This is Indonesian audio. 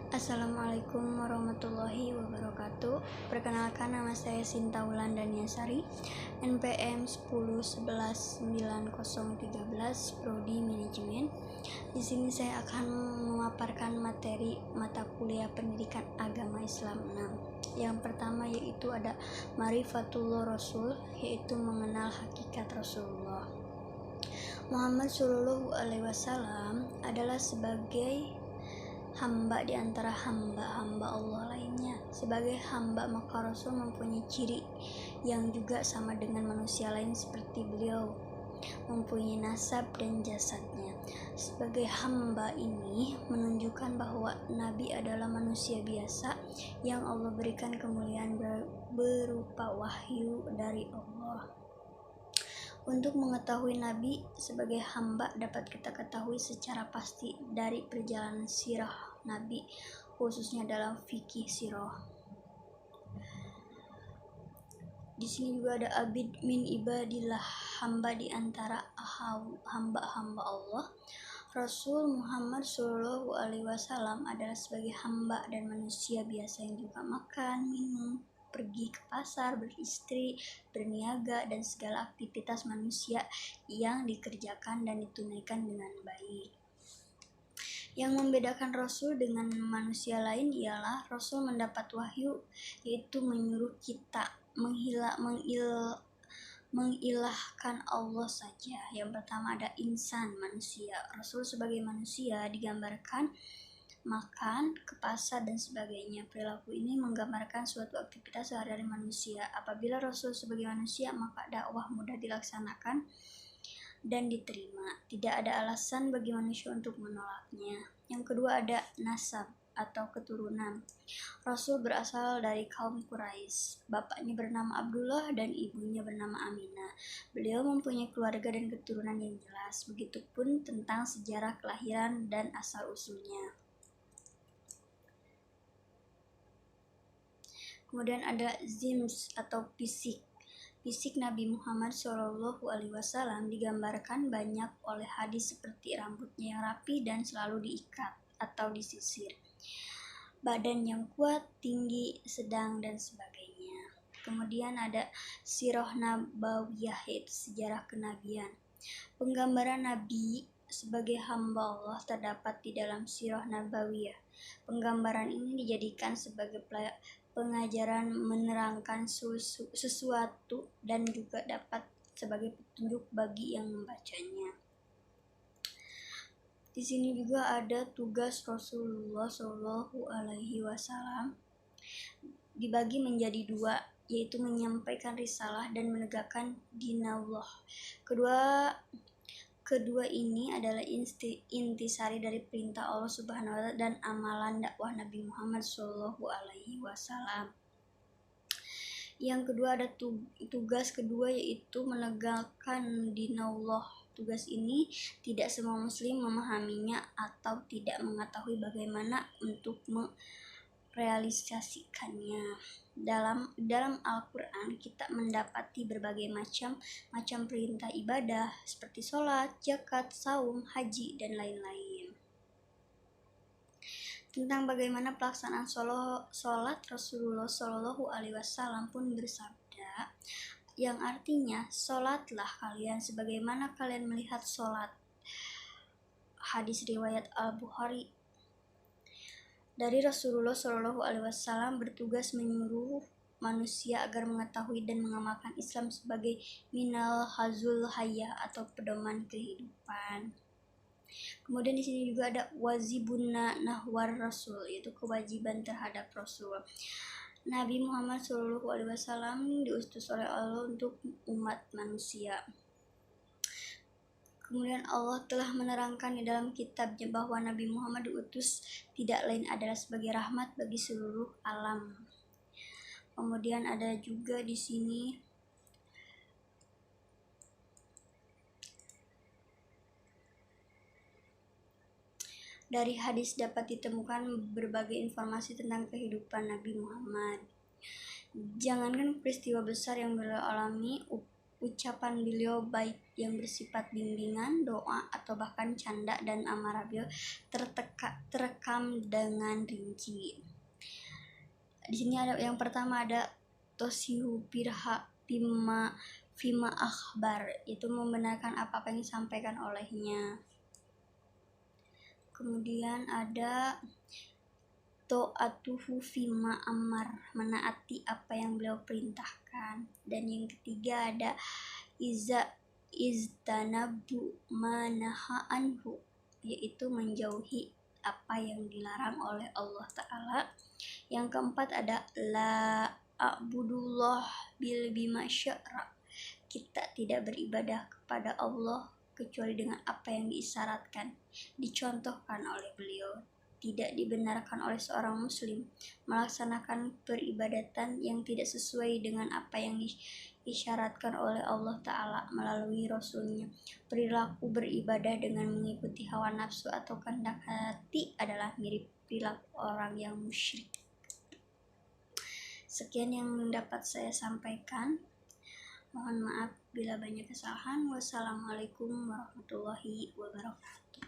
Assalamualaikum warahmatullahi wabarakatuh. Perkenalkan, nama saya Sinta Wulandania Sari, NPM 10119013, Prodi Manajemen. Di sini saya akan memaparkan materi mata kuliah Pendidikan Agama Islam 6. Yang pertama yaitu ada Ma'rifatullah Rasul, yaitu mengenal hakikat Rasulullah. Muhammad Shallallahu Alaihi Wasallam adalah sebagai hamba di antara hamba-hamba Allah lainnya. Sebagai hamba, maka Rasul mempunyai ciri yang juga sama dengan manusia lain seperti beliau, mempunyai nasab dan jasadnya. Sebagai hamba ini menunjukkan bahwa Nabi adalah manusia biasa yang Allah berikan kemuliaan berupa wahyu dari Allah. Untuk mengetahui Nabi sebagai hamba dapat kita ketahui secara pasti dari perjalanan sirah Nabi, khususnya dalam fikih sirah. Di sini juga ada abid min ibadillah, hamba di antara hamba-hamba Allah. Rasul Muhammad Shallallahu Alaihi Wasallam adalah sebagai hamba dan manusia biasa yang juga makan, minum, pergi ke pasar, beristri, berniaga, dan segala aktivitas manusia yang dikerjakan dan ditunaikan dengan baik. Yang membedakan Rasul dengan manusia lain ialah Rasul mendapat wahyu, yaitu menyuruh kita mengilahkan Allah saja. Yang pertama ada insan, manusia. Rasul sebagai manusia digambarkan makan, ke pasar, dan sebagainya. Perilaku ini menggambarkan suatu aktivitas sehari-hari manusia. Apabila Rasul sebagai manusia, maka dakwah mudah dilaksanakan dan diterima. Tidak ada alasan bagi manusia untuk menolaknya. Yang kedua ada nasab atau keturunan. Rasul berasal dari kaum Quraisy. Bapaknya bernama Abdullah dan ibunya bernama Aminah. Beliau mempunyai keluarga dan keturunan yang jelas. Begitupun tentang sejarah kelahiran dan asal-usulnya. Kemudian ada zims atau fisik. Fisik Nabi Muhammad Shallallahu Alaihi Wasallam digambarkan banyak oleh hadis seperti rambutnya yang rapi dan selalu diikat atau disisir, badan yang kuat, tinggi, sedang, dan sebagainya. Kemudian ada sirah nabawiyah, yaitu sejarah kenabian. Penggambaran Nabi sebagai hamba Allah terdapat di dalam sirah nabawiyah. Penggambaran ini dijadikan sebagai pengajaran menerangkan sesuatu dan juga dapat sebagai petunjuk bagi yang membacanya. Di sini juga ada tugas Rasulullah Shallallahu Alaihi Wasallam dibagi menjadi dua, yaitu menyampaikan risalah dan menegakkan dinallah. Kedua ini adalah intisari dari perintah Allah Subhanahu wa Ta'ala dan amalan dakwah Nabi Muhammad Shallallahu Alaihi Wasallam. Yang kedua ada tugas kedua, yaitu menegakkan dinallah. Tugas ini tidak semua muslim memahaminya atau tidak mengetahui bagaimana untuk merealisasikannya. Dalam Al-Quran kita mendapati berbagai macam perintah ibadah seperti sholat, zakat, saum, haji, dan lain-lain. Tentang bagaimana pelaksanaan sholat, Rasulullah Shallallahu Alaihi Wasallam pun bersabda, yang artinya sholatlah kalian sebagaimana kalian melihat sholat. Hadis riwayat Al-Bukhari. Dari Rasulullah Shallallahu Alaihi Wasallam bertugas menyuruh manusia agar mengetahui dan mengamalkan Islam sebagai minal hazul hayah atau pedoman kehidupan. Kemudian di sini juga ada wajibuna nahwar Rasul, yaitu kewajiban terhadap Rasul. Nabi Muhammad Shallallahu Alaihi Wasallam diutus oleh Allah untuk umat manusia. Kemudian Allah telah menerangkan di dalam kitabnya bahwa Nabi Muhammad diutus tidak lain adalah sebagai rahmat bagi seluruh alam. Kemudian ada juga di sini dari hadis dapat ditemukan berbagai informasi tentang kehidupan Nabi Muhammad. Jangankan peristiwa besar yang beliau alami, ucapan beliau baik yang bersifat bimbingan, doa, atau bahkan canda dan amarah beliau terekam dengan rinci. Di sini ada yang pertama ada tosihu pirha fima akhbar, itu membenarkan apa yang disampaikan olehnya. Kemudian ada to'atuhu fima amar, menaati apa yang beliau perintahkan. Dan yang ketiga ada iztanabu manaha anhu, yaitu menjauhi apa yang dilarang oleh Allah Ta'ala. Yang keempat ada la a'budullah bil bima syara, kita tidak beribadah kepada Allah kecuali dengan apa yang diisyaratkan, dicontohkan oleh beliau. Tidak dibenarkan oleh seorang muslim melaksanakan peribadatan yang tidak sesuai dengan apa yang disyaratkan oleh Allah Ta'ala melalui Rasulnya. Perilaku beribadah dengan mengikuti hawa nafsu atau kehendak hati adalah mirip perilaku orang yang musyrik. Sekian yang dapat saya sampaikan. Mohon maaf bila banyak kesalahan. Wassalamualaikum warahmatullahi wabarakatuh.